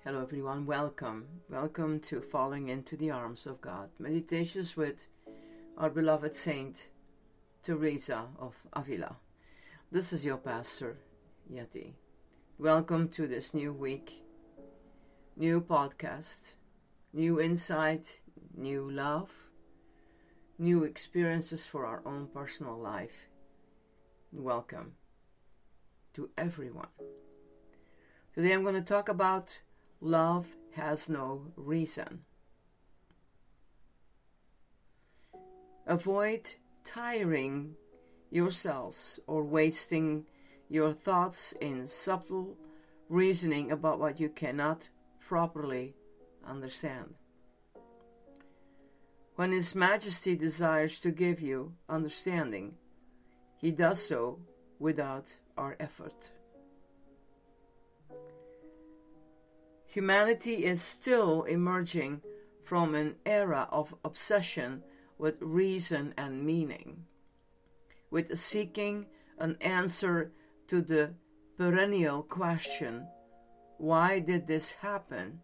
Hello everyone, welcome to Falling into the Arms of God. Meditations with our beloved Saint Teresa of Avila. This is your pastor, Yeti. Welcome to this new week, new podcast, new insight, new love, new experiences for our own personal life. Welcome to everyone. Today I'm going to talk about love has no reason. Avoid tiring yourselves or wasting your thoughts in subtle reasoning about what you cannot properly understand. When His Majesty desires to give you understanding, He does so without our effort. Humanity is still emerging from an era of obsession with reason and meaning, with seeking an answer to the perennial question, why did this happen?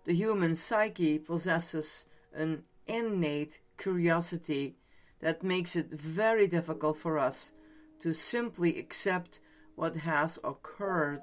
The human psyche possesses an innate curiosity that makes it very difficult for us to simply accept what has occurred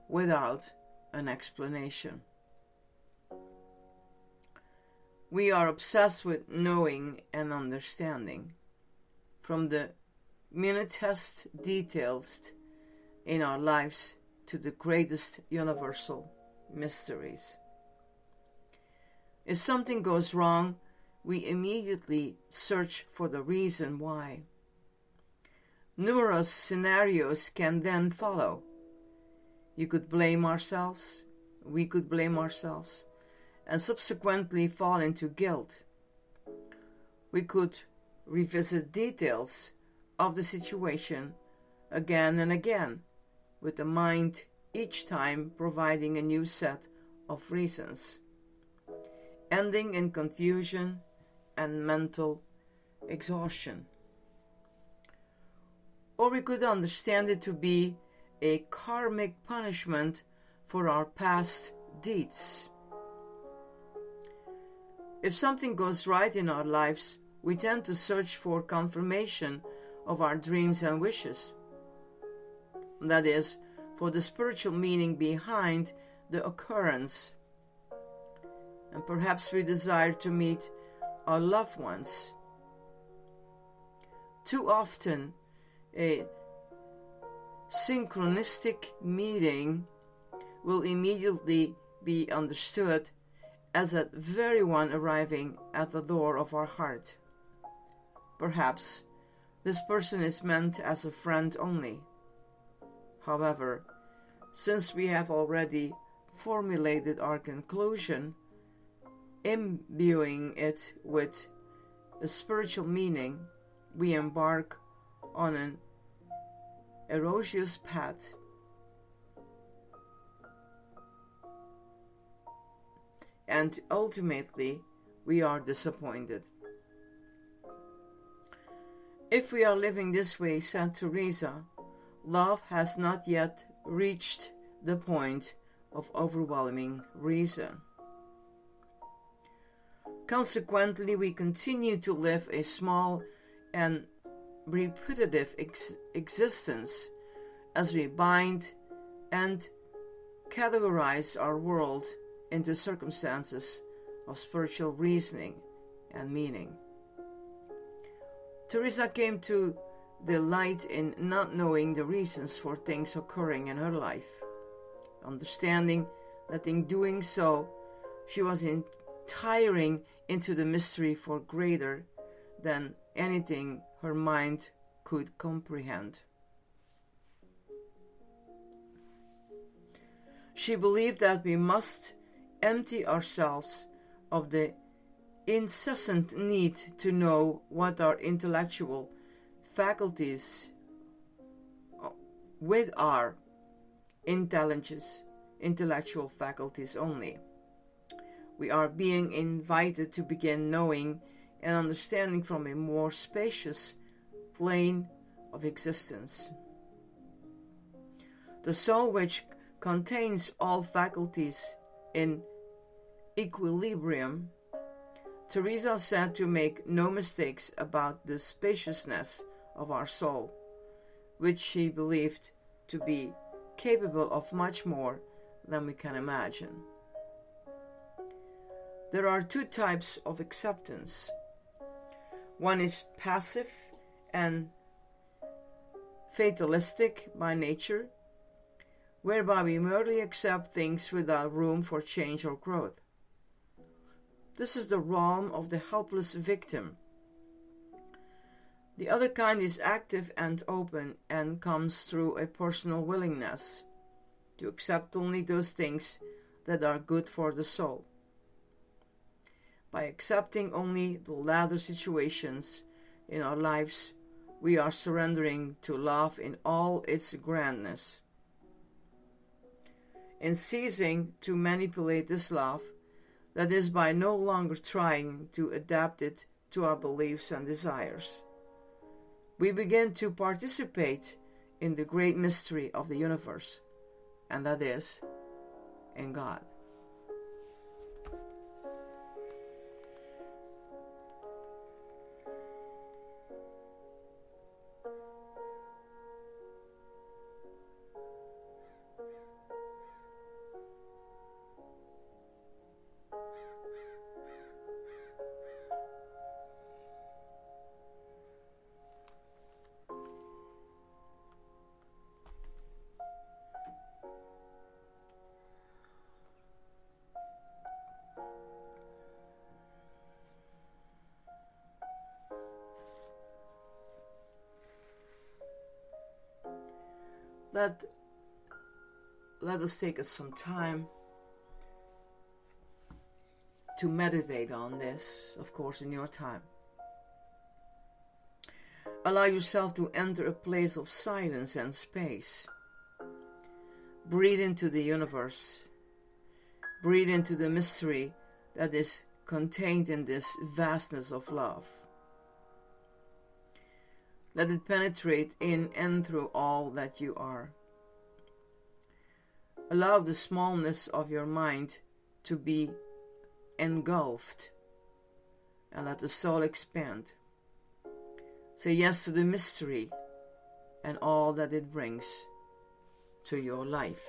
without an explanation. We are obsessed with knowing and understanding, from the minutest details in our lives to the greatest universal mysteries. If something goes wrong, we immediately search for the reason why. Numerous scenarios can then follow. We could blame ourselves, and subsequently fall into guilt. We could revisit details of the situation again and again, with the mind each time providing a new set of reasons, ending in confusion and mental exhaustion. Or we could understand it to be a karmic punishment for our past deeds. If something goes right in our lives, we tend to search for confirmation of our dreams and wishes. That is, for the spiritual meaning behind the occurrence. And perhaps we desire to meet our loved ones. Too often, a synchronistic meeting will immediately be understood as that very one arriving at the door of our heart. Perhaps this person is meant as a friend only. However, since we have already formulated our conclusion, imbuing it with a spiritual meaning, we embark on an erroneous path. And ultimately, we are disappointed. If we are living this way, said Teresa, love has not yet reached the point of overwhelming reason. Consequently, we continue to live a small and repetitive existence as we bind and categorize our world into circumstances of spiritual reasoning and meaning. Teresa came to delight in not knowing the reasons for things occurring in her life, understanding that in doing so she was tiring into the mystery for greater than anything her mind could comprehend. She believed that we must empty ourselves of the incessant need to know what our intellectual faculties with our intellectual faculties only. We are being invited to begin knowing and understanding from a more spacious plane of existence. The soul which contains all faculties in equilibrium, Teresa said to make no mistakes about the spaciousness of our soul, which she believed to be capable of much more than we can imagine. There are two types of acceptance. One is passive and fatalistic by nature, whereby we merely accept things without room for change or growth. This is the realm of the helpless victim. The other kind is active and open and comes through a personal willingness to accept only those things that are good for the soul. By accepting only the latter situations in our lives, we are surrendering to love in all its grandness. In ceasing to manipulate this love, that is, by no longer trying to adapt it to our beliefs and desires, we begin to participate in the great mystery of the universe, and that is in God. Let us take us some time to meditate on this, of course, in your time. Allow yourself to enter a place of silence and space. Breathe into the universe. Breathe into the mystery that is contained in this vastness of love. Let it penetrate in and through all that you are. Allow the smallness of your mind to be engulfed, and let the soul expand. Say yes to the mystery and all that it brings to your life.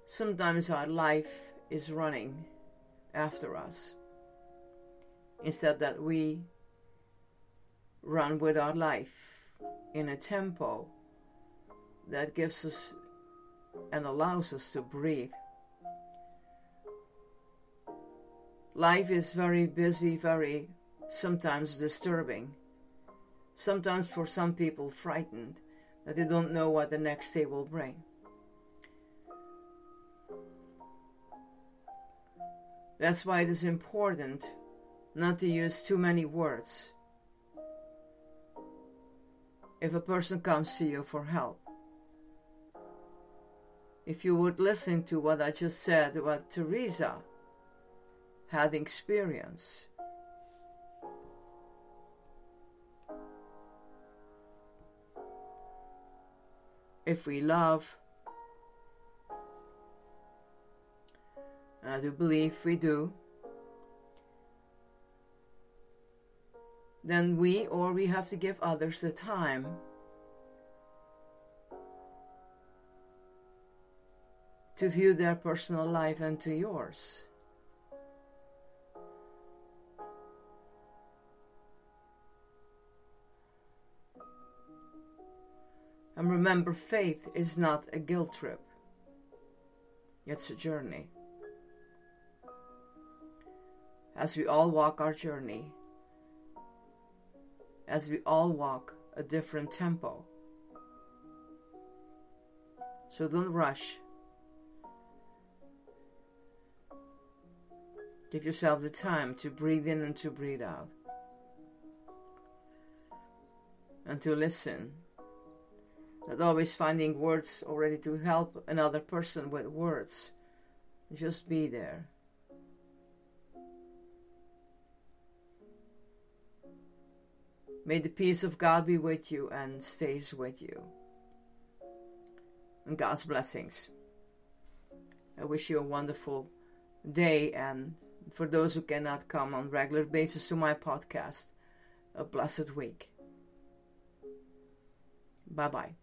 Sometimes our life is running after us, instead that we run with our life in a tempo that gives us and allows us to breathe. Life is very busy, very sometimes disturbing, sometimes for some people frightened that they don't know what the next day will bring. That's why it is important not to use too many words. If a person comes to you for help, if you would listen to what I just said, what Teresa had experienced, if we love, and I do believe we do, then we have to give others the time to view their personal life and to yours. And remember, faith is not a guilt trip. It's a journey. As we all walk our journey, as we all walk a different tempo. So don't rush. Give yourself the time to breathe in and to breathe out. And to listen. Not always finding words already to help another person with words. Just be there. May the peace of God be with you and stays with you. And God's blessings. I wish you a wonderful day, and for those who cannot come on a regular basis to my podcast, a blessed week. Bye-bye.